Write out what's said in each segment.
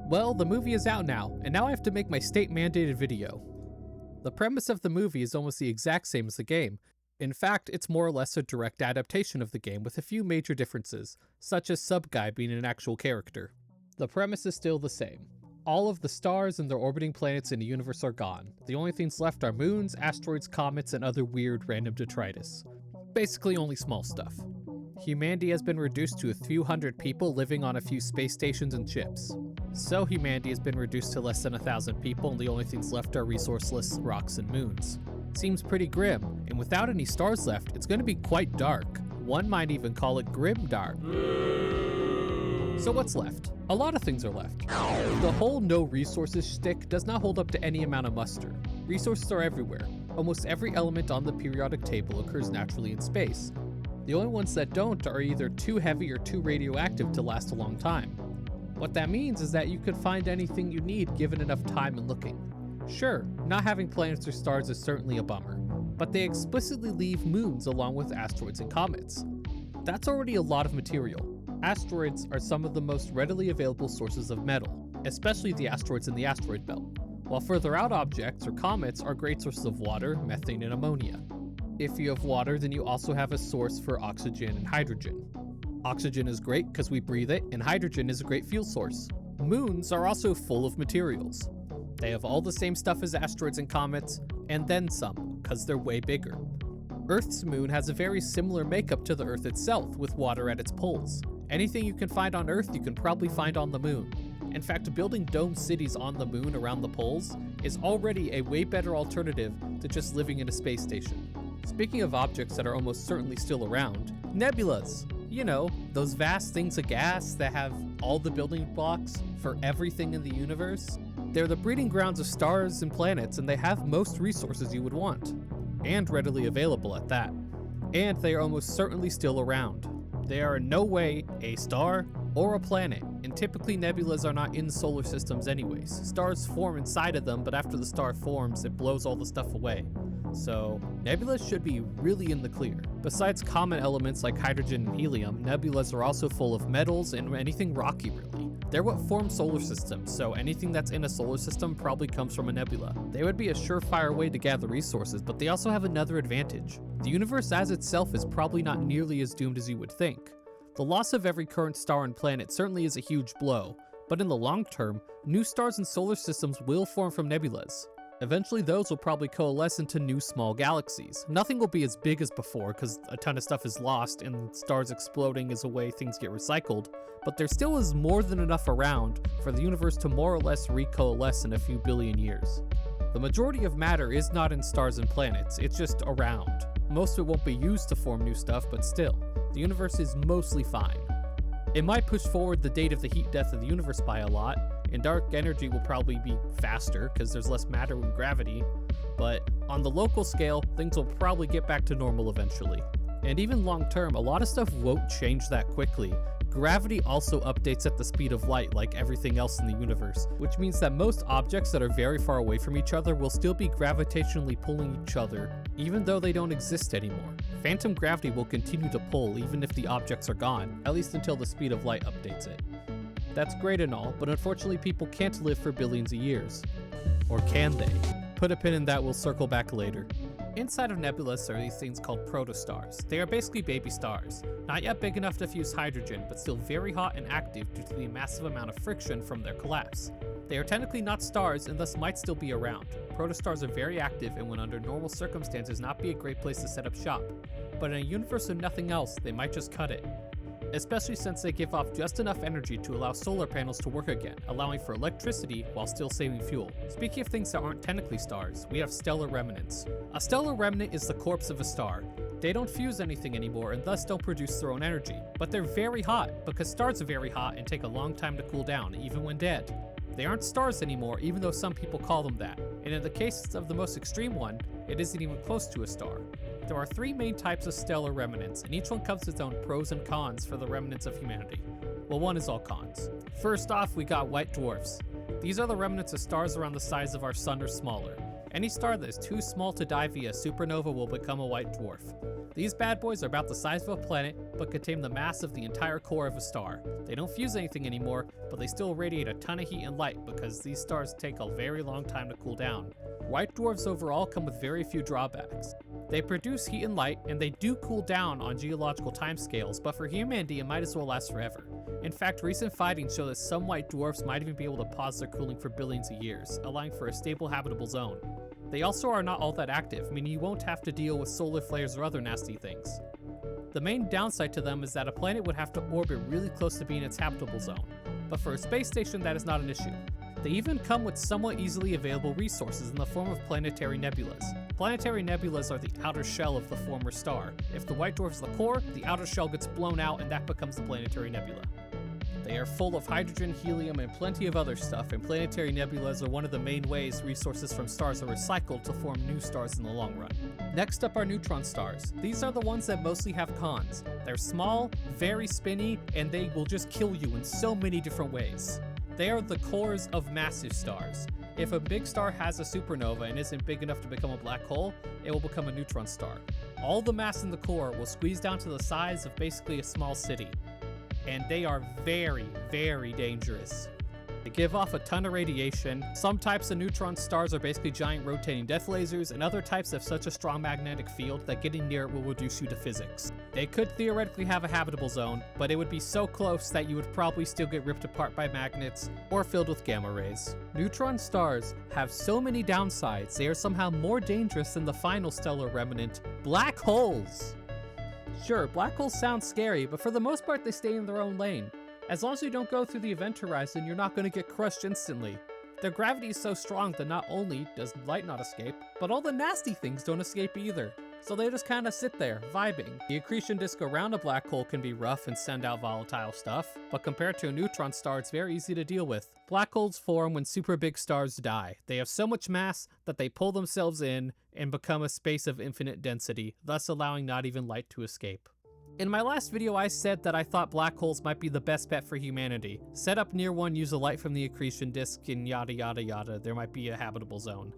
Well, the movie is out now, and now I have to make my state-mandated video. The premise of the movie is almost the exact same as the game. In fact, it's more or less a direct adaptation of the game with a few major differences, such as Sub-Guy being an actual character. The premise is still the same. All of the stars and their orbiting planets in the universe are gone. The only things left are moons, asteroids, comets, and other weird random detritus. Basically only small stuff. Humanity has been reduced to a few hundred people living on a few space stations and ships. So humanity has been reduced to less than 1,000 people, and the only things left are resourceless rocks and moons. Seems pretty grim, and without any stars left, it's going to be quite dark. One might even call it grim dark. So what's left? A lot of things are left. The whole no resources shtick does not hold up to any amount of muster. Resources are everywhere. Almost every element on the periodic table occurs naturally in space. The only ones that don't are either too heavy or too radioactive to last a long time. What that means is that you could find anything you need given enough time and looking. Sure, not having planets or stars is certainly a bummer, but they explicitly leave moons along with asteroids and comets. That's already a lot of material. Asteroids are some of the most readily available sources of metal, especially the asteroids in the asteroid belt, while further out objects or comets are great sources of water, methane, and ammonia. If you have water, then you also have a source for oxygen and hydrogen. Oxygen is great because we breathe it, and hydrogen is a great fuel source. Moons are also full of materials. They have all the same stuff as asteroids and comets, and then some, because they're way bigger. Earth's moon has a very similar makeup to the Earth itself, with water at its poles. Anything you can find on Earth, you can probably find on the moon. In fact, building dome cities on the moon around the poles is already a way better alternative to just living in a space station. Speaking of objects that are almost certainly still around, nebulas. You know, those vast things of gas that have all the building blocks for everything in the universe. They're the breeding grounds of stars and planets, and they have most resources you would want. And readily available at that. And they are almost certainly still around. They are in no way a star or a planet, and typically nebulas are not in solar systems anyways. Stars form inside of them, but after the star forms, it blows all the stuff away. So, nebulas should be really in the clear. Besides common elements like hydrogen and helium, nebulas are also full of metals and anything rocky really. They're what form solar systems, so anything that's in a solar system probably comes from a nebula. They would be a surefire way to gather resources, but they also have another advantage. The universe as itself is probably not nearly as doomed as you would think. The loss of every current star and planet certainly is a huge blow, but in the long term, new stars and solar systems will form from nebulas. Eventually those will probably coalesce into new small galaxies. Nothing will be as big as before because a ton of stuff is lost and stars exploding is a way things get recycled, but there still is more than enough around for the universe to more or less recoalesce in a few billion years. The majority of matter is not in stars and planets, it's just around. Most of it won't be used to form new stuff, but still, the universe is mostly fine. It might push forward the date of the heat death of the universe by a lot, and dark energy will probably be faster because there's less matter with gravity, but on the local scale, things will probably get back to normal eventually. And even long term, a lot of stuff won't change that quickly. Gravity also updates at the speed of light like everything else in the universe, which means that most objects that are very far away from each other will still be gravitationally pulling each other, even though they don't exist anymore. Phantom gravity will continue to pull even if the objects are gone, at least until the speed of light updates it. That's great and all, but unfortunately people can't live for billions of years. Or can they? Put a pin in that, we'll circle back later. Inside of nebulas are these things called protostars. They are basically baby stars, not yet big enough to fuse hydrogen, but still very hot and active due to the massive amount of friction from their collapse. They are technically not stars and thus might still be around. Protostars are very active and would under normal circumstances not be a great place to set up shop, but in a universe of nothing else, they might just cut it. Especially since they give off just enough energy to allow solar panels to work again, allowing for electricity while still saving fuel. Speaking of things that aren't technically stars, we have stellar remnants. A stellar remnant is the corpse of a star. They don't fuse anything anymore and thus don't produce their own energy, but they're very hot because stars are very hot and take a long time to cool down, even when dead. They aren't stars anymore, even though some people call them that, and in the case of the most extreme one, it isn't even close to a star. There are three main types of stellar remnants, and each one comes with its own pros and cons for the remnants of humanity. Well, one is all cons. First off, we got white dwarfs. These are the remnants of stars around the size of our sun or smaller. Any star that is too small to die via supernova will become a white dwarf. These bad boys are about the size of a planet, but contain the mass of the entire core of a star. They don't fuse anything anymore, but they still radiate a ton of heat and light because these stars take a very long time to cool down. White dwarfs overall come with very few drawbacks. They produce heat and light, and they do cool down on geological timescales, but for humanity it might as well last forever. In fact, recent findings show that some white dwarfs might even be able to pause their cooling for billions of years, allowing for a stable habitable zone. They also are not all that active, meaning you won't have to deal with solar flares or other nasty things. The main downside to them is that a planet would have to orbit really close to being its habitable zone, but for a space station that is not an issue. They even come with somewhat easily available resources in the form of planetary nebulas. Planetary nebulas are the outer shell of the former star. If the white dwarf is the core, the outer shell gets blown out and that becomes the planetary nebula. They are full of hydrogen, helium, and plenty of other stuff, and planetary nebulas are one of the main ways resources from stars are recycled to form new stars in the long run. Next up are neutron stars. These are the ones that mostly have cons. They're small, very spinny, and they will just kill you in so many different ways. They are the cores of massive stars. If a big star has a supernova and isn't big enough to become a black hole, it will become a neutron star. All the mass in the core will squeeze down to the size of basically a small city. And they are very, very dangerous. They give off a ton of radiation. Some types of neutron stars are basically giant rotating death lasers, and other types have such a strong magnetic field that getting near it will reduce you to physics. They could theoretically have a habitable zone, but it would be so close that you would probably still get ripped apart by magnets or filled with gamma rays. Neutron stars have so many downsides, they are somehow more dangerous than the final stellar remnant, black holes. Sure, black holes sound scary, but for the most part they stay in their own lane. As long as you don't go through the event horizon, you're not going to get crushed instantly. Their gravity is so strong that not only does light not escape, but all the nasty things don't escape either. So they just kind of sit there, vibing. The accretion disk around a black hole can be rough and send out volatile stuff, but compared to a neutron star, it's very easy to deal with. Black holes form when super big stars die. They have so much mass that they pull themselves in and become a space of infinite density, thus allowing not even light to escape. In my last video, I said that I thought black holes might be the best bet for humanity. Set up near one, use the light from the accretion disk, and yada yada yada, there might be a habitable zone.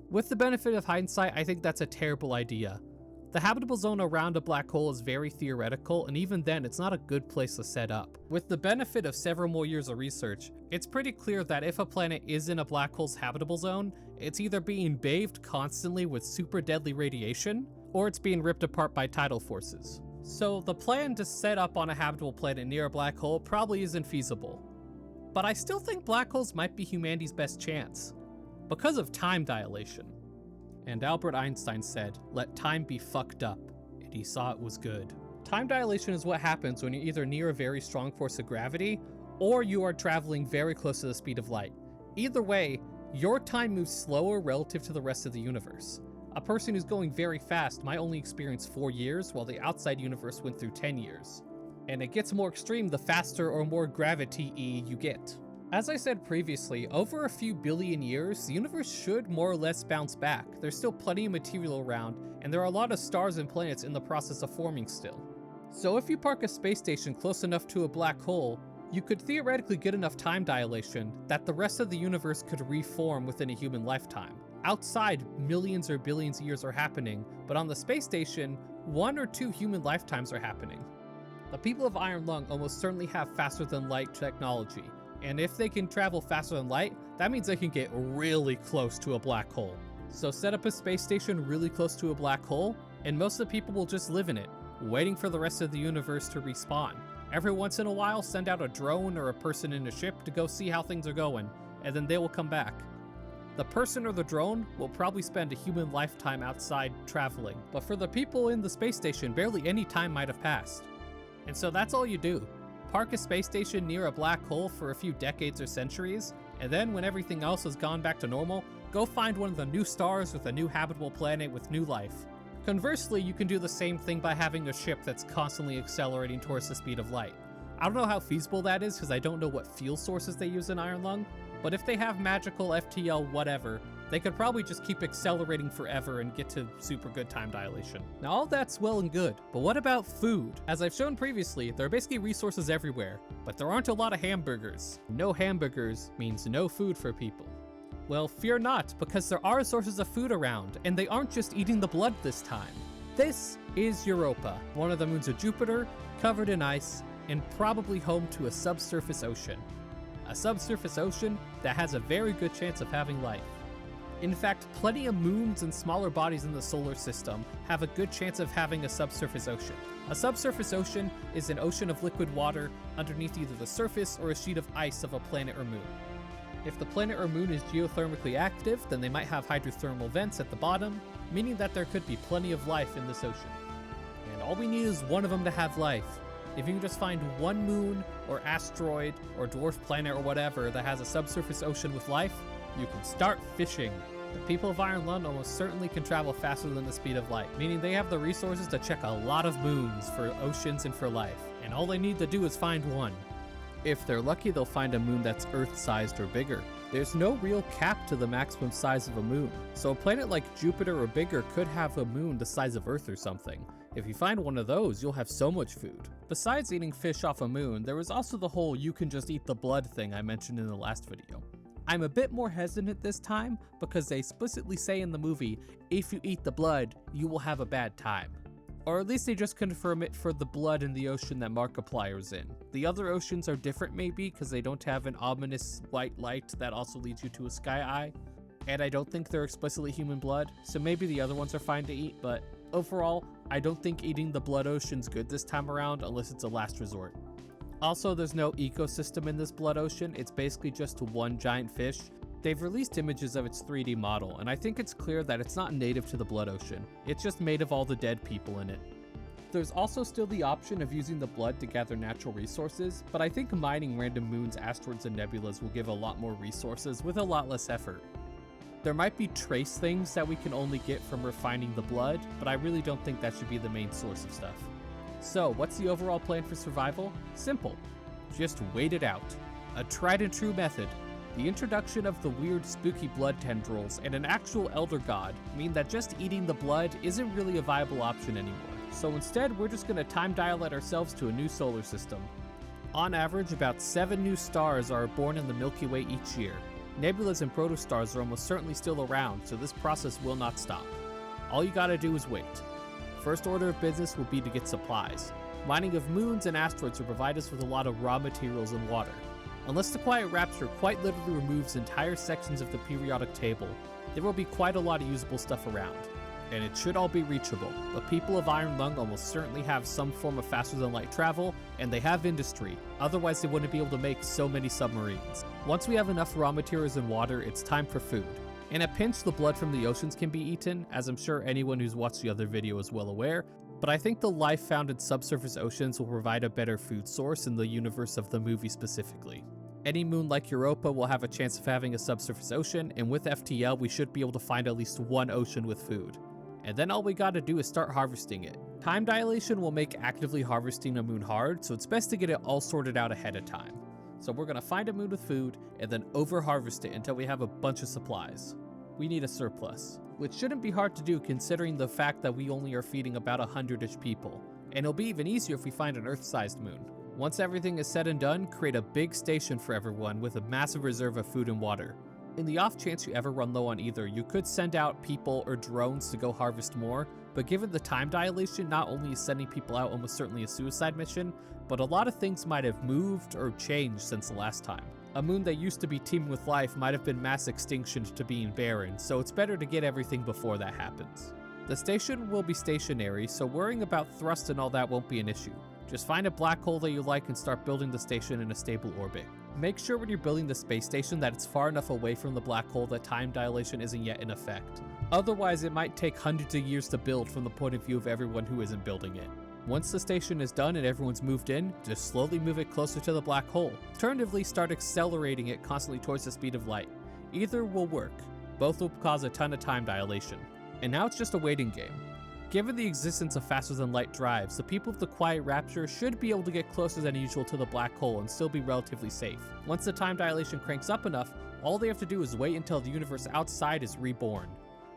With the benefit of hindsight, I think that's a terrible idea. The habitable zone around a black hole is very theoretical, and even then, it's not a good place to set up. With the benefit of several more years of research, it's pretty clear that if a planet is in a black hole's habitable zone, it's either being bathed constantly with super deadly radiation, or it's being ripped apart by tidal forces. So the plan to set up on a habitable planet near a black hole probably isn't feasible. But I still think black holes might be humanity's best chance, because of time dilation. And Albert Einstein said, "Let time be fucked up," and he saw it was good. Time dilation is what happens when you're either near a very strong force of gravity, or you are traveling very close to the speed of light. Either way, your time moves slower relative to the rest of the universe. A person who's going very fast might only experience 4 years, while the outside universe went through 10 years. And it gets more extreme the faster or more gravity-y you get. As I said previously, over a few billion years, the universe should more or less bounce back. There's still plenty of material around, and there are a lot of stars and planets in the process of forming still. So if you park a space station close enough to a black hole, you could theoretically get enough time dilation that the rest of the universe could reform within a human lifetime. Outside, millions or billions of years are happening, but on the space station, 1 or 2 human lifetimes are happening. The people of Iron Lung almost certainly have faster than light technology, and if they can travel faster than light, that means they can get really close to a black hole. So set up a space station really close to a black hole, and most of the people will just live in it, waiting for the rest of the universe to respawn. Every once in a while, send out a drone or a person in a ship to go see how things are going, and then they will come back. The person or the drone will probably spend a human lifetime outside traveling, but for the people in the space station, barely any time might have passed. And so that's all you do. Park a space station near a black hole for a few decades or centuries, and then when everything else has gone back to normal, go find one of the new stars with a new habitable planet with new life. Conversely, you can do the same thing by having a ship that's constantly accelerating towards the speed of light. I don't know how feasible that is because I don't know what fuel sources they use in Iron Lung, but if they have magical FTL whatever, They could probably just keep accelerating forever and get to super good time dilation. Now all that's well and good, but what about food? As I've shown previously, there are basically resources everywhere, but there aren't a lot of hamburgers. No hamburgers means no food for people. Well, fear not, because there are sources of food around, and they aren't just eating the blood this time. This is Europa, one of the moons of Jupiter, covered in ice, and probably home to a subsurface ocean. A subsurface ocean that has a very good chance of having life. In fact, plenty of moons and smaller bodies in the solar system have a good chance of having a subsurface ocean. A subsurface ocean is an ocean of liquid water underneath either the surface or a sheet of ice of a planet or moon. If the planet or moon is geothermically active, then they might have hydrothermal vents at the bottom, meaning that there could be plenty of life in this ocean. And all we need is one of them to have life. If you can just find one moon or asteroid or dwarf planet or whatever that has a subsurface ocean with life, you can start fishing. The people of Iron Lung almost certainly can travel faster than the speed of light, meaning they have the resources to check a lot of moons for oceans and for life, and all they need to do is find one. If they're lucky, they'll find a moon that's Earth-sized or bigger. There's no real cap to the maximum size of a moon, so a planet like Jupiter or bigger could have a moon the size of Earth or something. If you find one of those, you'll have so much food. Besides eating fish off a moon, there was also the whole you can just eat the blood thing I mentioned in the last video. I'm a bit more hesitant this time because they explicitly say in the movie, if you eat the blood, you will have a bad time. Or at least they just confirm it for the blood in the ocean that Markiplier's in. The other oceans are different maybe because they don't have an ominous white light that also leads you to a sky eye. And I don't think they're explicitly human blood, so maybe the other ones are fine to eat, but overall, I don't think eating the blood ocean's good this time around unless it's a last resort. Also, there's no ecosystem in this blood ocean, it's basically just one giant fish. They've released images of its 3D model, and I think it's clear that it's not native to the blood ocean. It's just made of all the dead people in it. There's also still the option of using the blood to gather natural resources, but I think mining random moons, asteroids, and nebulas will give a lot more resources with a lot less effort. There might be trace things that we can only get from refining the blood, but I really don't think that should be the main source of stuff. So, what's the overall plan for survival? Simple. Just wait it out. A tried and true method. The introduction of the weird spooky blood tendrils and an actual elder god mean that just eating the blood isn't really a viable option anymore. So instead, we're just gonna time dilate ourselves to a new solar system. On average, about 7 new stars are born in the Milky Way each year. Nebulas and protostars are almost certainly still around, so this process will not stop. All you gotta do is wait. First order of business will be to get supplies. Mining of moons and asteroids will provide us with a lot of raw materials and water. Unless the Quiet Rapture quite literally removes entire sections of the periodic table, there will be quite a lot of usable stuff around. And it should all be reachable. The people of Iron Lung almost certainly have some form of faster than light travel, and they have industry, otherwise they wouldn't be able to make so many submarines. Once we have enough raw materials and water, it's time for food. In a pinch, the blood from the oceans can be eaten, as I'm sure anyone who's watched the other video is well aware, but I think the life found in subsurface oceans will provide a better food source in the universe of the movie specifically. Any moon like Europa will have a chance of having a subsurface ocean, and with FTL we should be able to find at least one ocean with food. And then all we gotta do is start harvesting it. Time dilation will make actively harvesting a moon hard, so it's best to get it all sorted out ahead of time. So we're gonna find a moon with food, and then over-harvest it until we have a bunch of supplies. We need a surplus, which shouldn't be hard to do considering the fact that we only are feeding about 100-ish people. And it'll be even easier if we find an Earth-sized moon. Once everything is said and done, create a big station for everyone with a massive reserve of food and water. In the off chance you ever run low on either, you could send out people or drones to go harvest more, but given the time dilation, not only is sending people out almost certainly a suicide mission, but a lot of things might have moved or changed since the last time. A moon that used to be teeming with life might have been mass extinctioned to being barren, so it's better to get everything before that happens. The station will be stationary, so worrying about thrust and all that won't be an issue. Just find a black hole that you like and start building the station in a stable orbit. Make sure when you're building the space station that it's far enough away from the black hole that time dilation isn't yet in effect. Otherwise, it might take hundreds of years to build from the point of view of everyone who isn't building it. Once the station is done and everyone's moved in, just slowly move it closer to the black hole. Alternatively, start accelerating it constantly towards the speed of light. Either will work. Both will cause a ton of time dilation. And now it's just a waiting game. Given the existence of faster-than-light drives, the people of the Quiet Rapture should be able to get closer than usual to the black hole and still be relatively safe. Once the time dilation cranks up enough, all they have to do is wait until the universe outside is reborn.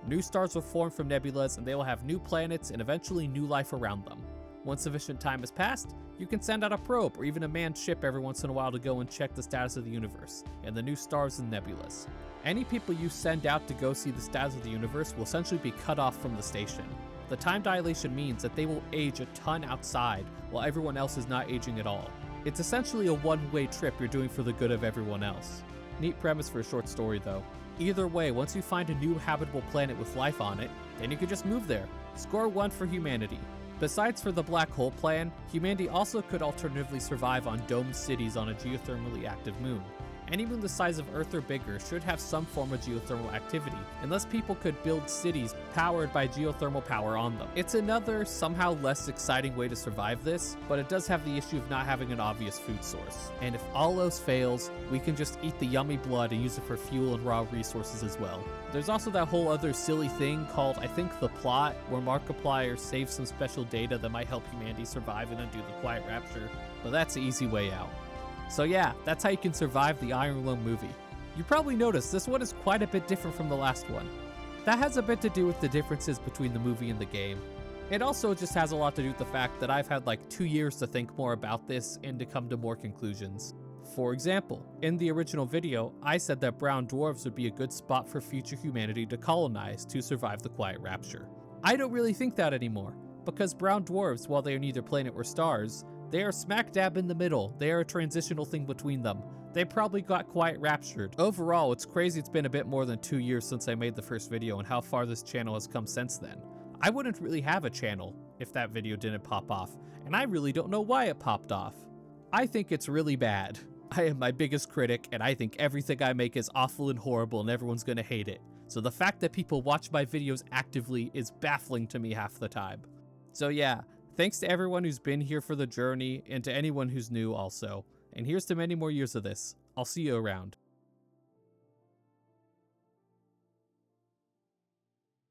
New stars will form from nebulas, and they will have new planets and eventually new life around them. Once sufficient time has passed, you can send out a probe or even a manned ship every once in a while to go and check the status of the universe and the new stars and nebulas. Any people you send out to go see the status of the universe will essentially be cut off from the station. The time dilation means that they will age a ton outside while everyone else is not aging at all. It's essentially a one-way trip you're doing for the good of everyone else. Neat premise for a short story though. Either way, once you find a new habitable planet with life on it, then you can just move there. Score 1 for humanity. Besides for the black hole plan, humanity also could alternatively survive on domed cities on a geothermally active moon. Any moon the size of Earth or bigger should have some form of geothermal activity, unless people could build cities powered by geothermal power on them. It's another, somehow less exciting way to survive this, but it does have the issue of not having an obvious food source. And if all else fails, we can just eat the yummy blood and use it for fuel and raw resources as well. There's also that whole other silly thing called, I think, the plot, where Markiplier saves some special data that might help humanity survive and undo the Quiet Rapture, but that's the easy way out. So yeah, that's how you can survive the ironlungmovie. You probably noticed this one is quite a bit different from the last one. That has a bit to do with the differences between the movie and the game. It also just has a lot to do with the fact that I've had like 2 years to think more about this and to come to more conclusions. For example, in the original video, I said that brown dwarves would be a good spot for future humanity to colonize to survive the Quiet Rapture. I don't really think that anymore, because brown dwarves, while they are neither planet or stars, they are smack dab in the middle. They are a transitional thing between them. They probably got Quiet Raptured. Overall, it's crazy it's been a bit more than 2 years since I made the first video and how far this channel has come since then. I wouldn't really have a channel if that video didn't pop off, and I really don't know why it popped off. I think it's really bad. I am my biggest critic, and I think everything I make is awful and horrible and everyone's gonna hate it. So the fact that people watch my videos actively is baffling to me half the time. So yeah, thanks to everyone who's been here for the journey, and to anyone who's new also. And here's to many more years of this. I'll see you around.